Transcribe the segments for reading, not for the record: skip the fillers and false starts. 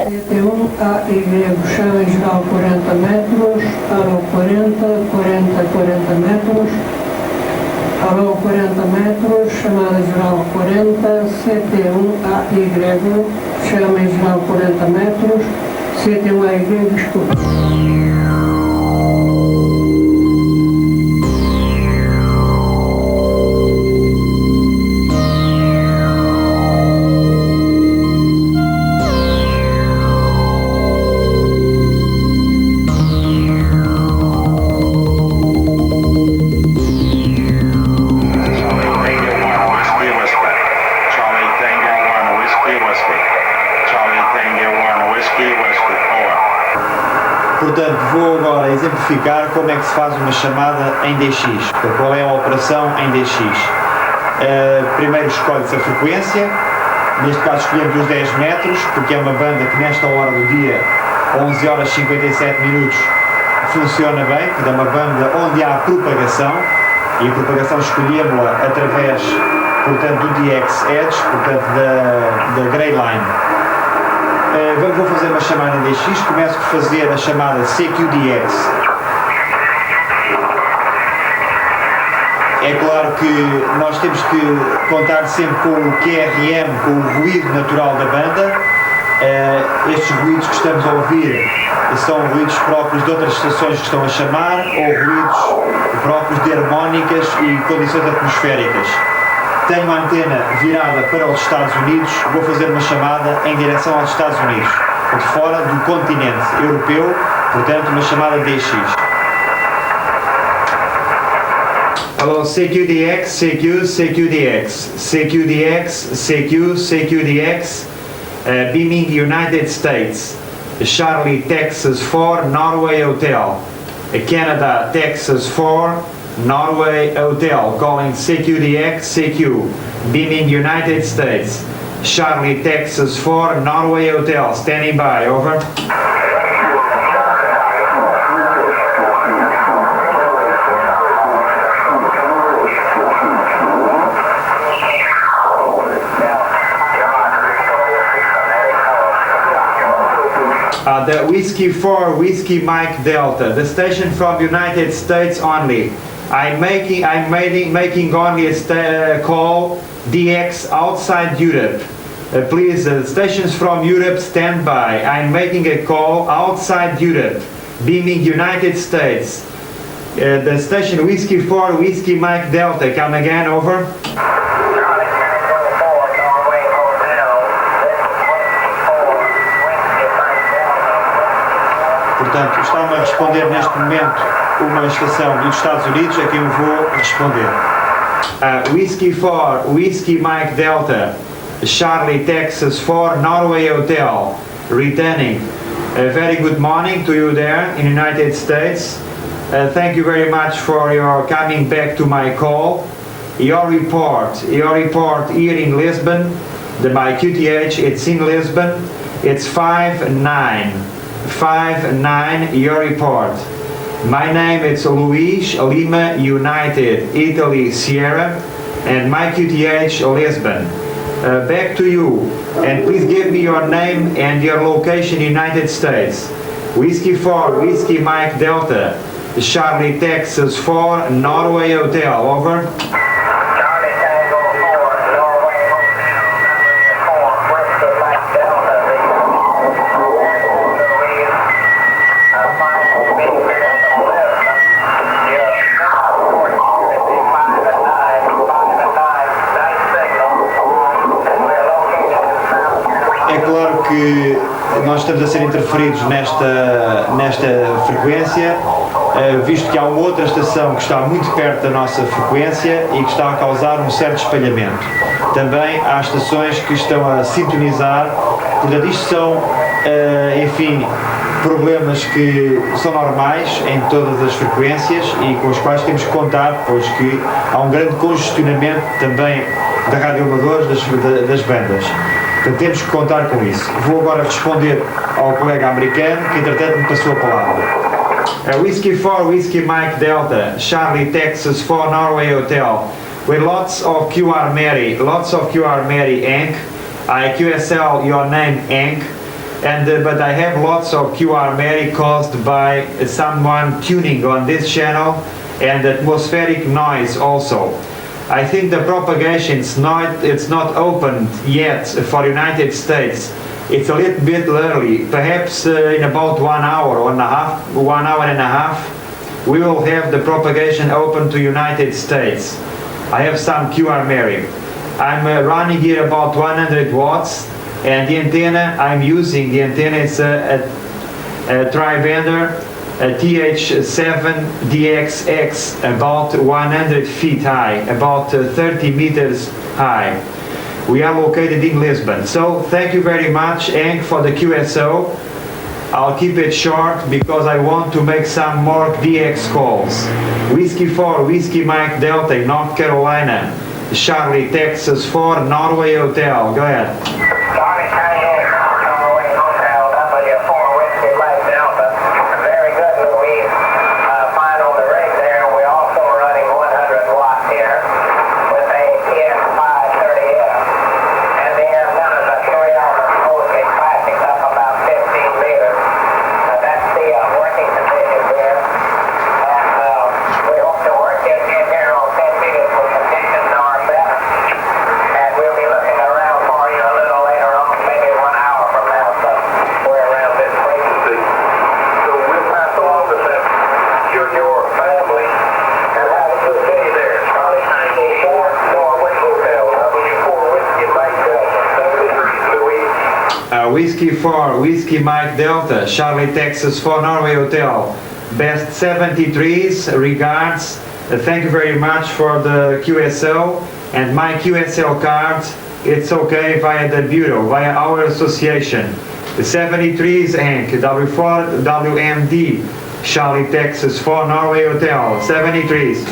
CT1 AY, chama geral 40 metros, alô 40, 40, 40 metros, alô 40 metros, chamada geral 40, CT1 AY, chama geral 40 metros, CT1 AY, desculpa. Portanto, vou agora exemplificar como é que se faz uma chamada em DX, qual é a operação em DX. Primeiro escolhe-se a frequência, neste caso escolhemos os 10 metros, porque é uma banda que nesta hora do dia, 11 horas 57 minutos, funciona bem, porque é uma banda onde há propagação, e a propagação escolhemos-la através, portanto, do DX Edge, portanto, da Grey Line. Vou fazer uma chamada em DX, começo por fazer a chamada CQDX. É claro que nós temos que contar sempre com o QRM, com o ruído natural da banda. Estes ruídos que estamos a ouvir são ruídos próprios de outras estações que estão a chamar, ou ruídos próprios de harmónicas e condições atmosféricas. Tenho a antena virada para os Estados Unidos, vou fazer uma chamada em direção aos Estados Unidos, de fora do continente europeu, portanto uma chamada DX. Hello, CQDX, CQ, CQDX, CQDX, CQ, CQDX, beaming United States, Charlie, Texas 4, Norway Hotel, Canada, Texas 4, Norway Hotel, calling CQDX, CQ, beaming United States, Charlie, Texas 4, Norway Hotel, standing by, over. The Whiskey 4, Whiskey Mike Delta, the station from United States only. I'm making only a call DX outside Europe. Please, stations from Europe stand by. I'm making a call outside Europe, beaming United States. The station Whiskey 4, Whiskey Mike Delta, come again, over. Portanto, está-me a responder neste momento uma estação dos Estados Unidos, a quem eu vou responder. Whiskey 4, Whiskey Mike Delta, Charlie, Texas 4, Norway Hotel, returning. A very good morning to you there in the United States. Thank you very much for your coming back to my call. Your report here in Lisbon, my QTH, it's in Lisbon, it's 59, your report. My name is Luis Lima United, Italy Sierra, and my QTH Lisbon. Back to you, and please give me your name and your location United States. Whiskey 4, Whiskey Mike Delta, Charlie, Texas 4, Norway Hotel, over. Que nós estamos a ser interferidos nesta frequência, visto que há uma outra estação que está muito perto da nossa frequência e que está a causar um certo espalhamento. Também há estações que estão a sintonizar, portanto isto são, enfim, problemas que são normais em todas as frequências e com os quais temos que contar, pois que há um grande congestionamento também da radioamadores das bandas. Portanto, temos que contar com isso. Vou agora responder ao colega americano, que entretanto me passou a palavra. Whiskey 4, Whiskey Mike Delta, Charlie, Texas 4, Norway Hotel, with lots of QR Mary, Inc. I QSL your name, Inc. but I have lots of QR Mary caused by someone tuning on this channel and atmospheric noise also. I think the propagation it's not open yet for United States. It's a little bit early. Perhaps in about 1 hour and a half, we will have the propagation open to United States. I have some QR Mary. I'm running here about 100 watts, and the antenna I'm using, the antenna is a tri-bender, a TH7DXX, about 100 feet high, about 30 meters high. We are located in Lisbon. So thank you very much, Hank, for the QSO. I'll keep it short because I want to make some more DX calls. Whiskey 4, Whiskey Mike Delta, North Carolina. Charlie, Texas 4, Norway Hotel. Go ahead. Charlie, Norway Hotel, W4, Whiskey Mike Delta. Very good, Louise. Fine on the rig there. We're also running 100 watts here with a TX530F. And the antenna is a 3-element mostly plastic up about 15 meters. That's the working condition here. And we hope to work it in here on 10 meters with conditions are better. And we'll be looking around for you a little later on, maybe 1 hour from now, so we're around this frequency. So we'll pass along the message to your family and have a good day there. Charlie 94, Norway Hotel, W4 Whiskey Mike Delta, 73, Louise. Whiskey 4, Whiskey Mike Delta, Charlie, Texas 4, Norway Hotel. Best 73s, regards. Thank you very much for the QSO. And my QSL card, it's okay via the Bureau, via our association. The 73s, Hank, W4 WMD, Charlie, Texas 4, Norway Hotel, 73s.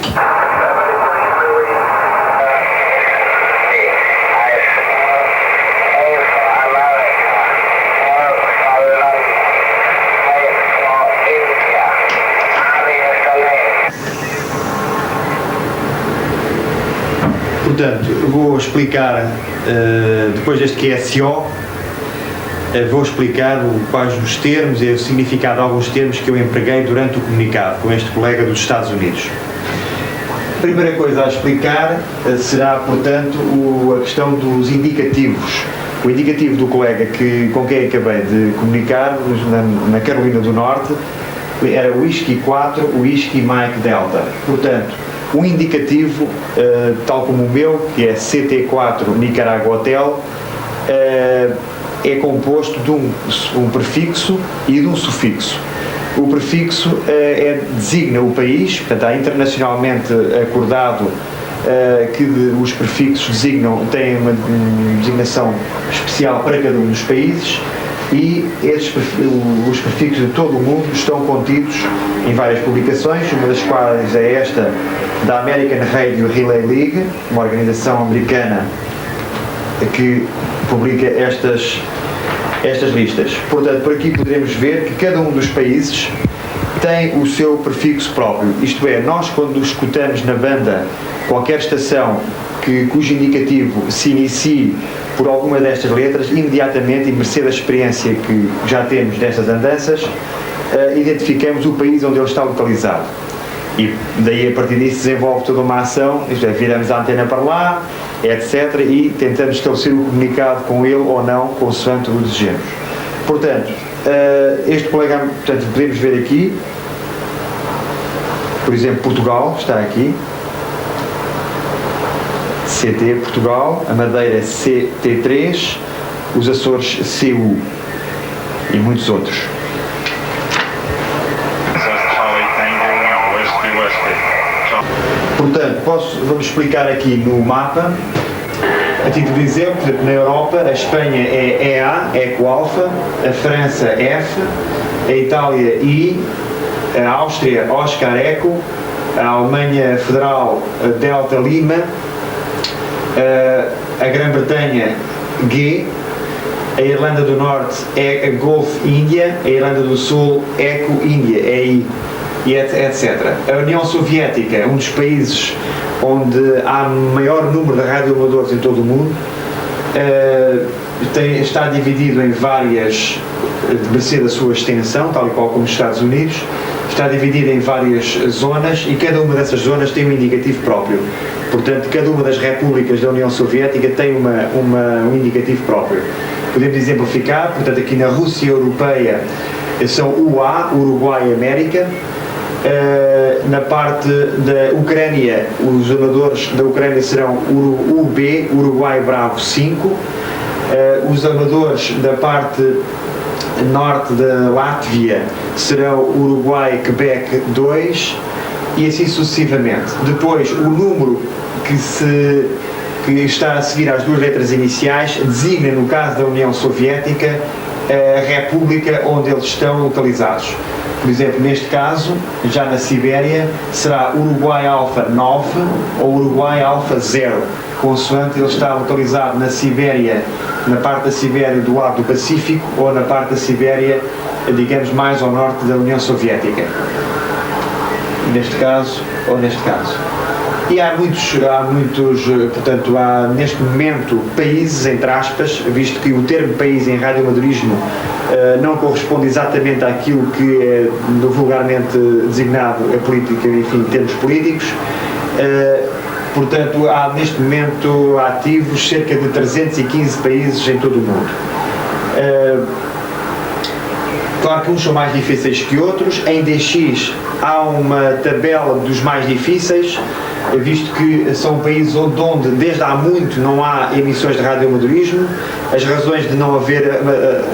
Portanto, vou explicar, depois deste QSO, vou explicar quais os termos e o significado de alguns termos que eu empreguei durante o comunicado com este colega dos Estados Unidos. A primeira coisa a explicar será, portanto, a questão dos indicativos. O indicativo do colega com quem acabei de comunicar, na Carolina do Norte, era Whiskey 4, Whiskey Mike Delta. Portanto, um indicativo, tal como o meu, que é CT4 Nicaragua Hotel, é composto de um prefixo e de um sufixo. O prefixo designa o país, portanto, há internacionalmente acordado que os prefixos têm uma designação especial para cada um dos países, e os prefixos de todo o mundo estão contidos em várias publicações, uma das quais é esta da American Radio Relay League, uma organização americana que publica estas listas. Portanto, por aqui poderemos ver que cada um dos países tem o seu prefixo próprio, isto é, nós quando escutamos na banda qualquer estação cujo indicativo se inicie por alguma destas letras, imediatamente, e mercê da experiência que já temos destas andanças, identificamos o país onde ele está localizado. E daí, a partir disso, desenvolve toda uma ação, isto é, viramos a antena para lá, etc., e tentamos estabelecer o comunicado com ele ou não, consoante o desejemos. Portanto, este colega, portanto, podemos ver aqui, por exemplo, Portugal, está aqui, CT Portugal, a Madeira CT3, os Açores CU e muitos outros. Portanto, vamos explicar aqui no mapa, a título de exemplo, na Europa, a Espanha é EA, Eco Alfa, a França F, a Itália I, a Áustria Oscar Eco, a Alemanha Federal Delta Lima, a Grã-Bretanha G, a Irlanda do Norte é Golf Índia, a Irlanda do Sul Eco Índia, EI, e etc. A União Soviética, um dos países onde há maior número de radioamadores em todo o mundo, está dividido em várias, mercê da sua extensão, tal e qual como os Estados Unidos, está dividido em várias zonas e cada uma dessas zonas tem um indicativo próprio. Portanto, cada uma das repúblicas da União Soviética tem um indicativo próprio. Podemos exemplificar, portanto, aqui na Rússia Europeia são UA, Uruguai e América. Na parte da Ucrânia, os amadores da Ucrânia serão UB, Uruguai Bravo 5. Os amadores da parte norte da Látvia serão Uruguai Quebec 2 e assim sucessivamente. Depois, o número que está a seguir às duas letras iniciais designa, no caso da União Soviética, a república onde eles estão localizados. Por exemplo, neste caso, já na Sibéria, será Uruguai Alfa 9 ou Uruguai Alfa 0, consoante ele está localizado na Sibéria, na parte da Sibéria do lado do Pacífico ou na parte da Sibéria, digamos, mais ao norte da União Soviética. Neste caso, ou neste caso. E há muitos, portanto, há neste momento países, entre aspas, visto que o termo país em radioamadorismo não corresponde exatamente àquilo que é vulgarmente designado a política, enfim, em termos políticos. Portanto, há neste momento ativos cerca de 315 países em todo o mundo. Claro que uns são mais difíceis que outros. Em DX há uma tabela dos mais difíceis, visto que são países onde desde há muito não há emissões de radioamadorismo. As razões de não haver,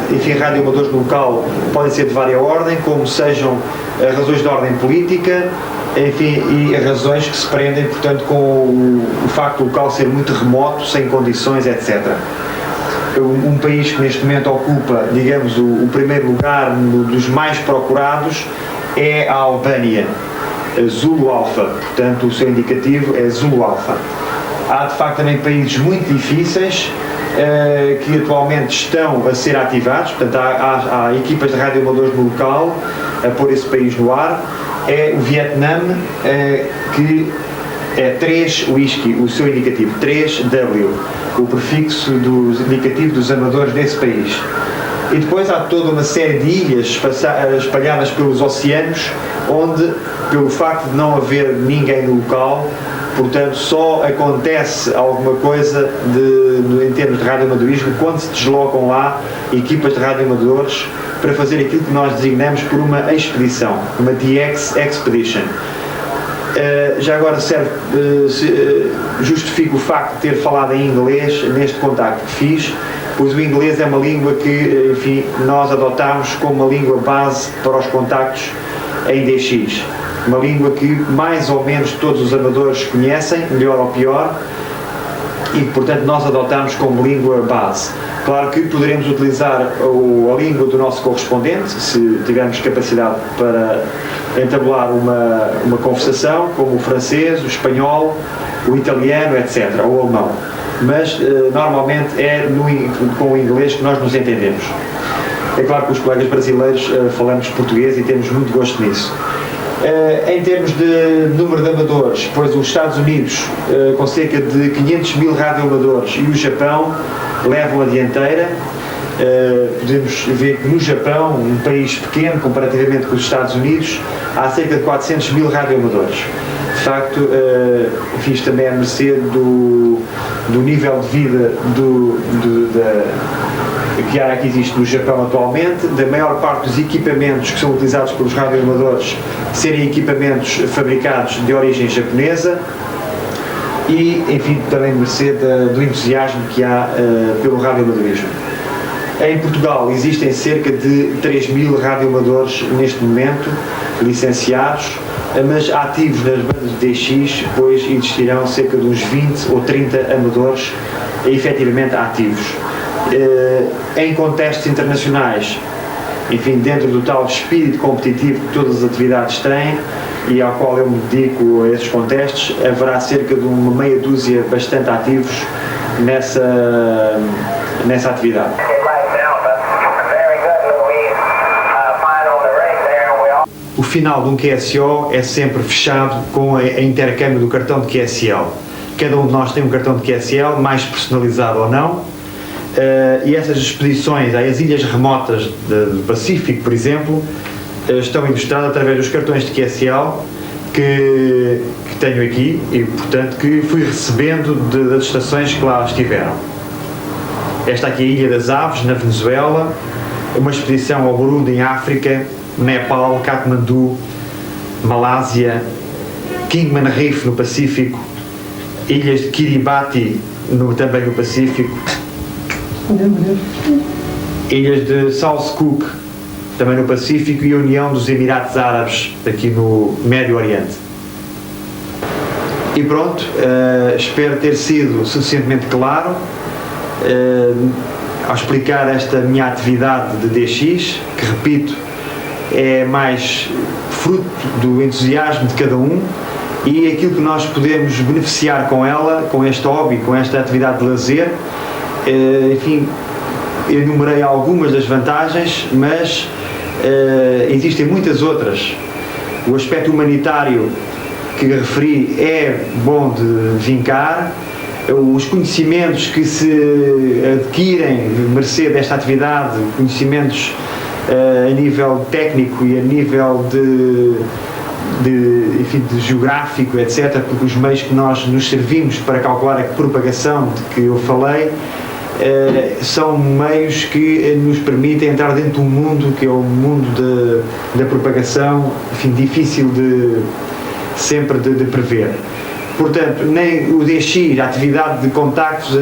enfim, radioamadores no local podem ser de várias ordens, como sejam razões de ordem política, enfim, e razões que se prendem, portanto, com o facto do local ser muito remoto, sem condições, etc. Um país que neste momento ocupa, digamos, o primeiro lugar dos mais procurados é a Albânia, Zulu Alpha, portanto o seu indicativo é Zulu Alpha. Há de facto também países muito difíceis que atualmente estão a ser ativados, portanto há equipas de radioamadores no local a pôr esse país no ar. É o Vietnã, que é 3 whisky, o seu indicativo 3W, o prefixo do indicativo dos amadores desse país. E depois há toda uma série de ilhas espalhadas pelos oceanos, onde, pelo facto de não haver ninguém no local, portanto, só acontece alguma coisa em termos de radioamadorismo quando se deslocam lá equipas de radioamadores para fazer aquilo que nós designamos por uma expedição, uma DX Expedition. Já agora justifico o facto de ter falado em inglês neste contacto que fiz, pois o inglês é uma língua que, enfim, nós adotamos como uma língua base para os contactos em DX. Uma língua que mais ou menos todos os amadores conhecem, melhor ou pior, e portanto nós adotamos como língua base. Claro que poderemos utilizar a língua do nosso correspondente, se tivermos capacidade para entabular uma conversação, como o francês, o espanhol, o italiano, etc., ou o alemão. Mas normalmente é com o inglês que nós nos entendemos. É claro que os colegas brasileiros falamos português e temos muito gosto nisso. Em termos de número de amadores, pois os Estados Unidos, com cerca de 500 mil radioamadores, e o Japão levam a dianteira. Podemos ver que no Japão, um país pequeno comparativamente com os Estados Unidos, há cerca de 400 mil radioamadores. De facto, fiz também a mercê do nível de vida que existe no Japão atualmente, da maior parte dos equipamentos que são utilizados pelos radioamadores serem equipamentos fabricados de origem japonesa e, enfim, também mercê do entusiasmo que há pelo radioamadorismo. Em Portugal existem cerca de 3 mil radioamadores neste momento, licenciados, mas ativos nas bandas de DX, pois existirão cerca de uns 20 ou 30 amadores efetivamente ativos. Em contextos internacionais, enfim, dentro do tal espírito competitivo que todas as atividades têm e ao qual eu me dedico a esses contextos, haverá cerca de uma meia dúzia bastante ativos nessa atividade. O final de um QSO é sempre fechado com a intercâmbio do cartão de QSL. Cada um de nós tem um cartão de QSL, mais personalizado ou não, E essas expedições às ilhas remotas do Pacífico, por exemplo, estão ilustradas através dos cartões de QSL que tenho aqui e, portanto, que fui recebendo das estações que lá estiveram. Esta aqui é a Ilha das Aves, na Venezuela, uma expedição ao Burundi, em África, Nepal, Katmandu, Malásia, Kingman Reef, no Pacífico, ilhas de Kiribati, também no Pacífico, ilhas de South Cook, também no Pacífico, e a União dos Emirados Árabes, aqui no Médio Oriente. E pronto, espero ter sido suficientemente claro ao explicar esta minha atividade de DX, que, repito, é mais fruto do entusiasmo de cada um e aquilo que nós podemos beneficiar com ela, com este hobby, com esta atividade de lazer. Enfim, enumerei algumas das vantagens, mas existem muitas outras. O aspecto humanitário que referi é bom de vincar. Os conhecimentos que se adquirem mercê desta atividade, conhecimentos a nível técnico e a nível enfim, de geográfico, etc., porque os meios que nós nos servimos para calcular a propagação de que eu falei são meios que nos permitem entrar dentro de um mundo que é o mundo da propagação, enfim, difícil sempre de prever. Portanto, nem o DX, a atividade de contactos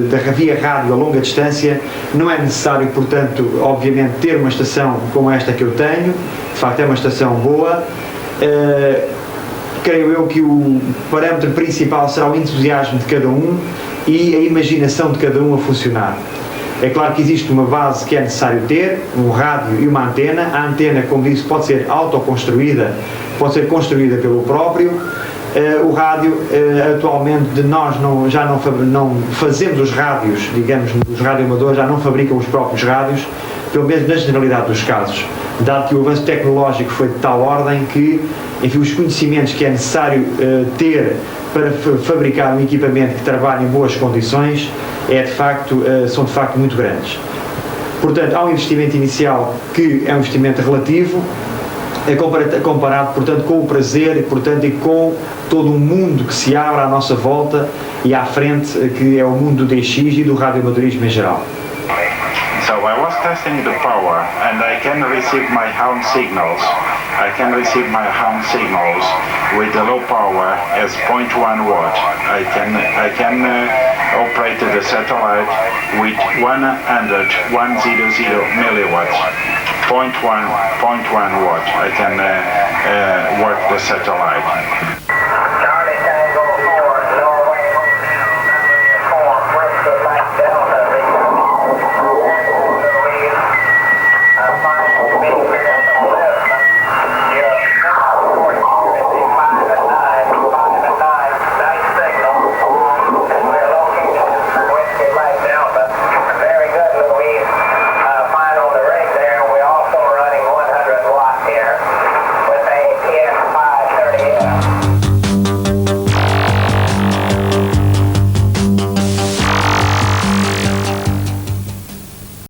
da via rádio a longa distância, não é necessário, portanto, obviamente, ter uma estação como esta que eu tenho. De facto, é uma estação boa. Creio eu que o parâmetro principal será o entusiasmo de cada um e a imaginação de cada um a funcionar. É claro que existe uma base que é necessário ter, um rádio e uma antena. A antena, como disse, pode ser autoconstruída, pode ser construída pelo próprio. O rádio, atualmente, nós já não fazemos os rádios, digamos, os radioamadores já não fabricam os próprios rádios, pelo menos na generalidade dos casos, dado que o avanço tecnológico foi de tal ordem que, enfim, os conhecimentos que é necessário ter para fabricar um equipamento que trabalhe em boas condições são de facto muito grandes. Portanto, há um investimento inicial que é um investimento relativo, comparado, portanto, com o prazer, portanto, e com todo um mundo que se abre à nossa volta e à frente, que é o mundo do DX e do radioamadorismo em geral. So I was testing the power and I can receive my home signals. I can receive my home signals with the low power as 0.1 watt. I can operate the satellite with 100 milliwatts. 0.1 watt. I can work the satellite.